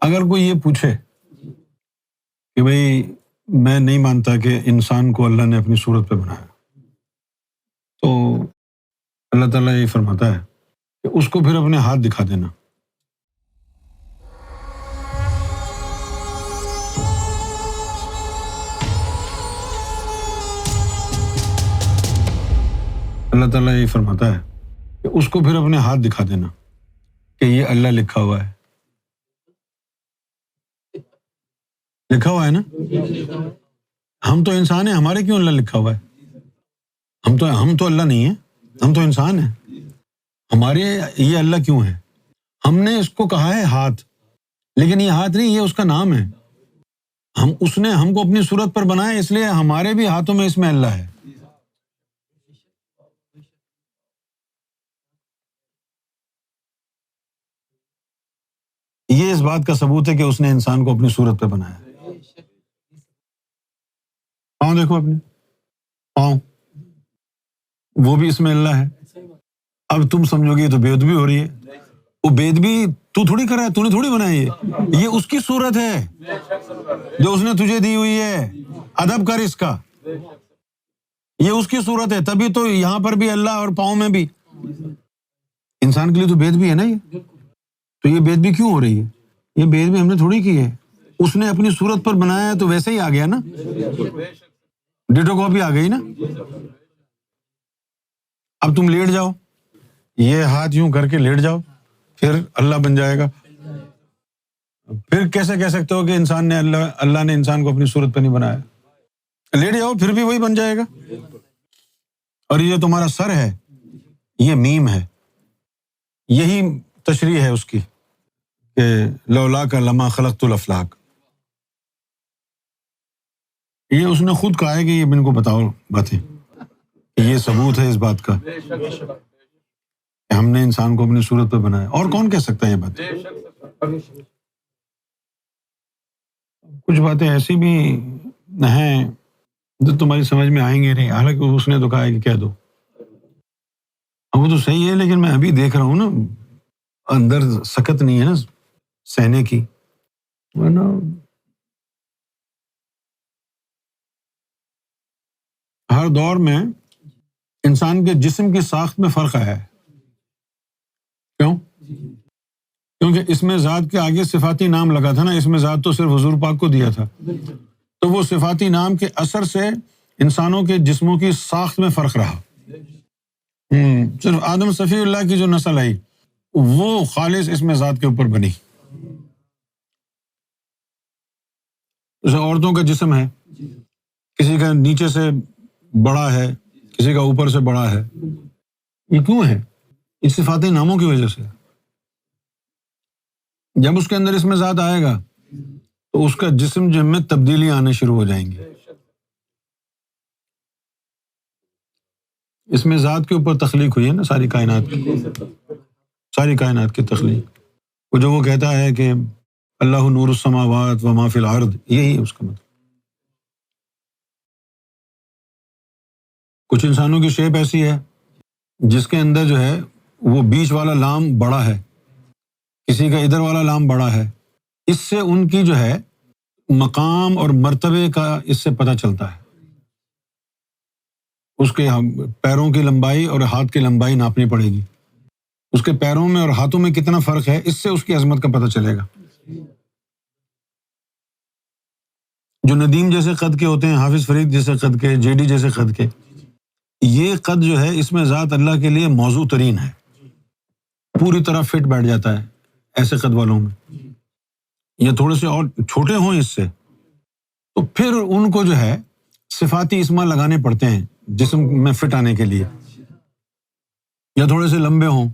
اگر کوئی یہ پوچھے کہ بھئی میں نہیں مانتا کہ انسان کو اللہ نے اپنی صورت پہ بنایا، تو اللہ تعالیٰ یہ فرماتا ہے کہ اس کو پھر اپنے ہاتھ دکھا دینا۔ اللہ تعالیٰ یہ فرماتا ہے کہ اس کو پھر اپنے ہاتھ دکھا دینا کہ یہ اللہ لکھا ہوا ہے، لکھا ہوا ہے نا۔ ہم تو انسان ہیں، ہمارے کیوں اللہ لکھا ہوا ہے؟ ہم تو اللہ نہیں ہیں، ہم تو انسان ہیں، ہمارے یہ اللہ کیوں ہے؟ ہم نے اس کو کہا ہے ہاتھ، لیکن یہ ہاتھ نہیں، یہ اس کا نام ہے۔ اس نے ہم کو اپنی صورت پر بنایا، اس لیے ہمارے بھی ہاتھوں میں اس میں اللہ ہے۔ یہ اس بات کا ثبوت ہے کہ اس نے انسان کو اپنی صورت پہ بنایا۔ پاؤں دیکھو اپنے پاؤں، وہ بھی اس میں اللہ ہے۔ اب تم سمجھو گے تو بے ادبی ہو رہی ہے، وہ بے ادبی تو تھوڑی کر رہا ہے، تو نے تھوڑی بنائی ہے، یہ اس کی صورت ہے جو اس نے تجھے دی ہوئی ہے۔ ادب کر اس کا، یہ اس کی صورت ہے، تبھی تو یہاں پر بھی اللہ اور پاؤں میں بھی۔ انسان کے لیے تو بے ادبی ہے نا یہ، تو یہ بے ادبی کیوں ہو رہی ہے؟ یہ بے ادبی ہم نے تھوڑی کی ہے، اس نے اپنی صورت پر بنایا ہے تو ویسے ہی آ گیا نا، ڈیٹو کاپی آ گئی نا۔ اب تم لیٹ جاؤ، یہ ہاتھ یوں کر کے لیٹ جاؤ، پھر اللہ بن جائے گا۔ پھر کیسے کہہ سکتے ہو کہ اللہ نے انسان کو اپنی صورت پہ نہیں بنایا؟ لیٹ جاؤ پھر بھی وہی بن جائے گا۔ اور یہ تمہارا سر ہے، یہ میم ہے، یہی تشریح ہے اس کی کہ لولاک لما خلقت الافلاک۔ یہ اس نے خود کہا ہے کہ یہ ان کو بتاؤ باتیں، یہ ثبوت ہے اس بات کا کہ ہم نے انسان کو اپنی صورت پہ بنایا۔ اور کون کہہ سکتا ہے یہ بات؟ کچھ باتیں ایسی بھی ہیں جو تمہاری سمجھ میں آئیں گے نہیں، حالانکہ اس نے تو کہا ہے کہ کہہ دو۔ وہ تو صحیح ہے، لیکن میں ابھی دیکھ رہا ہوں نا، اندر سکت نہیں ہے نا سہنے کی، ورنہ ہر دور میں انسان کے جسم کی ساخت میں فرق آیا ہے۔ کیوں؟ کیونکہ اس میں ذات کے آگے صفاتی نام لگا تھا نا، اس میں ذات تو صرف حضور پاک کو دیا تھا، تو وہ صفاتی نام کے اثر سے انسانوں کے جسموں کی ساخت میں فرق رہا۔ صرف آدم صفی اللہ کی جو نسل آئی وہ خالص اس میں ذات کے اوپر بنی۔ جیسے عورتوں کا جسم ہے، کسی کا نیچے سے بڑا ہے، کسی کا اوپر سے بڑا ہے، یہ کیوں ہے؟ اس صفاتی ناموں کی وجہ سے۔ جب اس کے اندر اس میں ذات آئے گا تو اس کا جسم جو میں تبدیلیاں آنے شروع ہو جائیں گی۔ اس میں ذات کے اوپر تخلیق ہوئی ہے نا ساری کائنات کی، ساری کائنات کی تخلیق۔ وہ کہتا ہے کہ اللہ نور السماوات و ما فی الارض، یہی ہے اس کا مطلب۔ کچھ انسانوں کی شیپ ایسی ہے جس کے اندر جو ہے وہ بیچ والا لام بڑا ہے، کسی کا ادھر والا لام بڑا ہے، اس سے ان کی جو ہے مقام اور مرتبے کا اس سے پتہ چلتا ہے۔ اس کے پیروں کی لمبائی اور ہاتھ کی لمبائی ناپنی پڑے گی، اس کے پیروں میں اور ہاتھوں میں کتنا فرق ہے، اس سے اس کی عظمت کا پتہ چلے گا۔ جو ندیم جیسے قد کے ہوتے ہیں، حافظ فرید جیسے قد کے، جے ڈی جیسے قد کے، یہ قد جو ہے اس میں ذات اللہ کے لیے موضوع ترین ہے، پوری طرح فٹ بیٹھ جاتا ہے ایسے قد والوں میں۔ یا تھوڑے سے اور چھوٹے ہوں اس سے تو پھر ان کو جو ہے صفاتی اسما لگانے پڑتے ہیں جسم میں فٹ آنے کے لیے، یا تھوڑے سے لمبے ہوں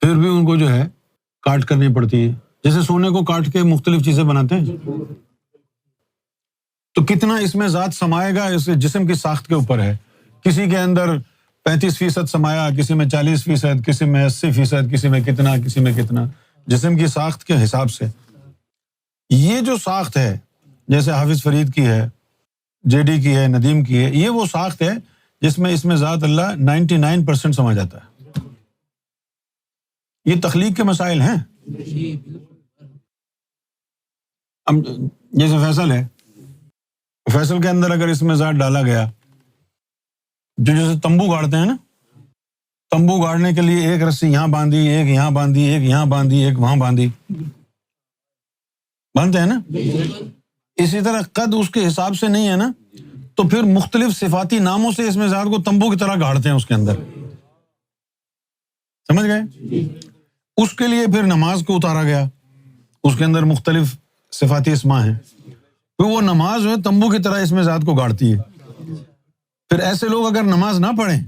پھر بھی ان کو جو ہے کاٹ کرنی پڑتی ہے، جیسے سونے کو کاٹ کے مختلف چیزیں بناتے ہیں۔ تو کتنا اس میں ذات سمائے گا اس جسم کی ساخت کے اوپر ہے۔ کسی کے اندر 35% سمایا، کسی میں 40%، کسی میں 80%، کسی میں کتنا، کسی میں کتنا، جسم کی ساخت کے حساب سے۔ یہ جو ساخت ہے جیسے حافظ فرید کی ہے، جے ڈی کی ہے، ندیم کی ہے، یہ وہ ساخت ہے جس میں اس میں ذات اللہ 99% سما جاتا ہے۔ یہ تخلیق کے مسائل ہیں۔ اب جیسے فیصل ہے، فیصل کے اندر اگر اسم ذات ڈالا گیا، جو جیسے تمبو گاڑتے ہیں نا، تمبو گاڑنے کے لیے ایک رسی یہاں باندھی، ایک یہاں باندھی، ایک یہاں باندھی، ایک وہاں باندھی، باندھتے ہیں نا. اسی طرح قد اس کے حساب سے نہیں ہے نا، تو پھر مختلف صفاتی ناموں سے اسم ذات کو تمبو کی طرح گاڑتے ہیں اس کے اندر. سمجھ گئے؟ اس کے لیے پھر نماز کو اتارا گیا، اس کے اندر مختلف صفاتی اسماء ہیں، پھر وہ نماز جو ہے تمبو کی طرح اسم ذات کو گاڑتی ہے. پھر ایسے لوگ اگر نماز نہ پڑھیں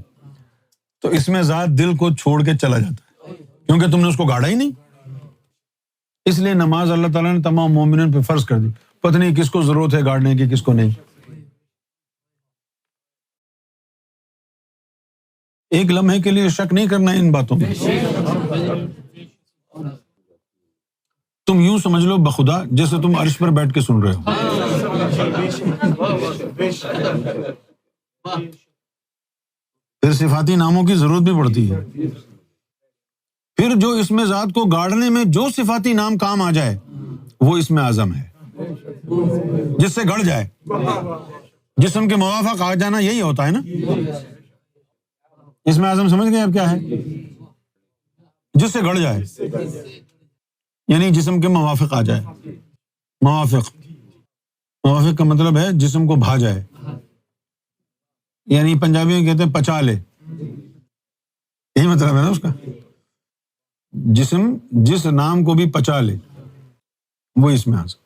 تو اسم ذات دل کو چھوڑ کے چلا جاتا ہے، کیونکہ تم نے اس کو گاڑا ہی نہیں. اس لیے نماز اللہ تعالیٰ نے تمام مومنین پہ فرض کر دی. پتہ نہیں کس کو ضرورت ہے گاڑنے کی، کس کو نہیں. ایک لمحے کے لیے شک نہیں کرنا ان باتوں میں. تم یوں سمجھ لو بخدا جیسے تم عرش پر بیٹھ کے سن رہے ہو. پھر صفاتی ناموں کی ضرورت بھی پڑتی ہے. پھر جو اسم ذات کو گاڑنے میں جو صفاتی نام کام آ جائے وہ اسم اعظم ہے، جس سے گڑ جائے. جسم کے موافق آ جانا یہی ہوتا ہے نا. اسم اعظم سمجھ گئے اب کیا ہے؟ جس سے گڑ جائے، یعنی جسم کے موافق آ جائے. موافق کا مطلب ہے جسم کو بھا جائے، یعنی پنجابی میں کہتے ہیں پچا لے، یہی مطلب ہے نا اس کا. جسم جس نام کو بھی پچا لے وہ اسم اعظم.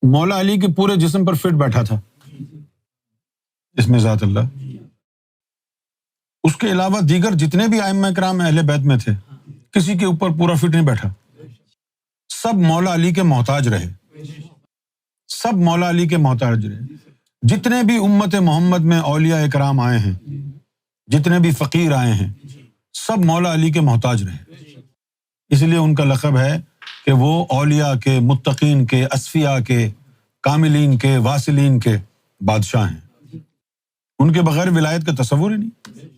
مولا علی کے پورے جسم پر فٹ بیٹھا تھا اسم ذات اللہ. اس کے علاوہ دیگر جتنے بھی ائمہ کرام اہل بیت میں تھے کسی کے اوپر پورا فٹ نہیں بیٹھا. سب مولا علی کے محتاج رہے، سب مولا علی کے محتاج رہے. جتنے بھی امت محمد میں اولیاء کرام آئے ہیں، جتنے بھی فقیر آئے ہیں، سب مولا علی کے محتاج رہے. اس لیے ان کا لقب ہے کہ وہ اولیاء کے، متقین کے، اصفیاء کے، کاملین کے، واصلین کے بادشاہ ہیں. ان کے بغیر ولایت کا تصور ہی نہیں.